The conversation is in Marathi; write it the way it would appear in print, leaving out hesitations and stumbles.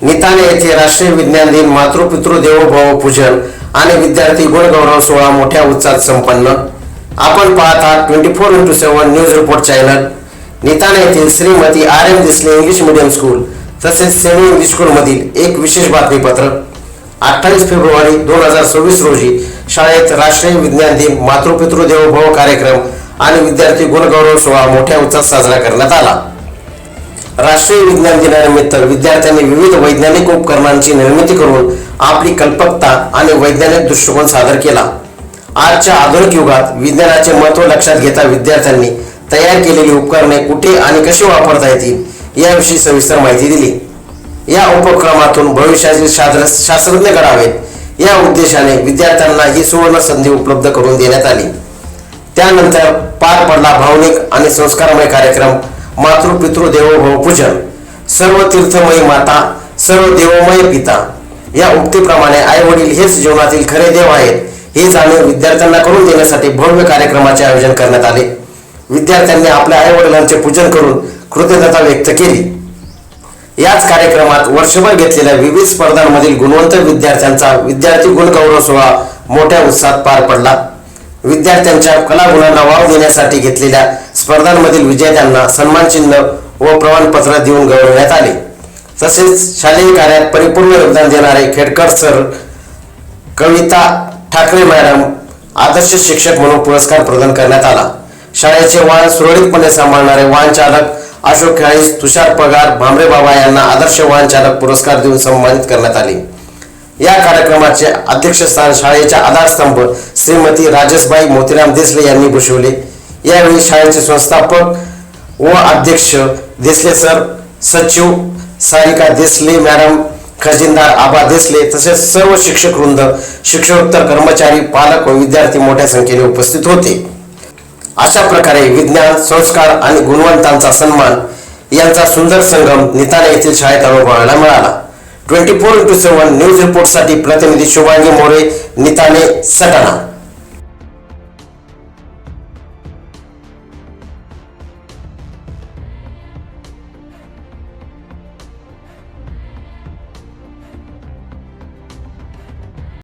निताने येथे राष्ट्रीय विज्ञान दिन, मातृपितृ देवोभव पूजन आणि विद्यार्थी गुणगौरव सोहळा मोठ्या उत्साहात संपन्न. आपण पाहता 24x7 news report channel. Nitane येथील Shrimati RM Desale English medium school तसेच सेमी इंग्लिश स्कूल मधील एक विशेष बातमीपत्र. 28 फेब्रुवारी 2026 रोजी शाळेत राष्ट्रीय विज्ञान दिन, मातृपितृ देवोभव कार्यक्रम आणि विद्यार्थी गुणगौरव सोहळा मोठ्या उत्साहात साजरा करण्यात आला. राष्ट्रीय विज्ञान दिनानिमित्त विद्यार्थ्यांनी विविध वैज्ञानिक उपकरणांची निर्मिती करून आपली कल्पकता आणि वैज्ञानिक दृष्टिकोन सादर केला. आजच्या आधुनिक युगात विज्ञानाचे महत्त्व लक्षात घेता विद्यार्थ्यांनी तयार केलेली उपकरणे कुठे आणि कशी वापरता येतील याविषयी सविस्तर माहिती दिली. या उपक्रमातून भविष्यातील शास्त्रज्ञ घडावेत या उद्देशाने विद्यार्थ्यांना ही सुवर्ण संधी उपलब्ध करून देण्यात आली. त्यानंतर पार पडला भावनिक आणि संस्कारमय कार्यक्रम मातृपितृ देवोभव पूजन. सर्व तीर्थमयी माता, सर्व देवमय पिता या उक्तीप्रमाणे आई वडील हेच जीवनातील खरे देव आहेत हे जाणीव विद्यार्थ्यांना करून देण्यासाठी भव्य कार्यक्रमाचे आयोजन करण्यात आले. विद्यार्थ्यांनी आपल्या आई वडिलांचे पूजन करून कृतज्ञता व्यक्त केली. याच कार्यक्रमात वर्षभर घेतलेल्या विविध स्पर्धांमधील गुणवंत विद्यार्थ्यांचा विद्यार्थी गुणगौरव सोहळा मोठ्या उत्साहात पार पडला. विद्यार्थ्यांच्या कलागुणांना वाव देण्यासाठी घेतलेल्या स्पर्धांमधील विजेत्यांना सन्मानचिन्ह व प्रमाणपत्र देऊन गौरवण्यात आले. तसेच शालेय कार्यात परिपूर्ण योगदान देणारे खेडकर सर, कविता ठाकरे मॅडम आदर्श शिक्षक म्हणून पुरस्कार प्रदान करण्यात आला. शाळेचे वाहन सुरळीतपणे सांभाळणारे वाहन चालक अशोक खेळीस, तुषार पगार, भामरे बाबा यांना आदर्श वाहन चालक पुरस्कार देऊन सन्मानित करण्यात आले. या कार्यक्रमाचे अध्यक्षस्थान शाळेच्या आधारस्तंभ श्रीमती राजेशबाई मोतीराम देसले यांनी भूषवले. यावेळी शाळेचे संस्थापक व अध्यक्ष देसले सर, सचिव सारिका देसले मॅडम, खजिनदार आबा देसले तसेच सर्व शिक्षक वृंद, शिक्षकोत्तर कर्मचारी, पालक व विद्यार्थी मोठ्या संख्येने उपस्थित होते. अशा प्रकारे विज्ञान, संस्कार आणि गुणवंतांचा सन्मान यांचा सुंदर संगम निताने येथील शाळेत अनुभवायला मिळाला. 24x7 न्यूज रिपोर्टसाठी प्रतिनिधी शुभांगी मोरे, निताने, सटाणा.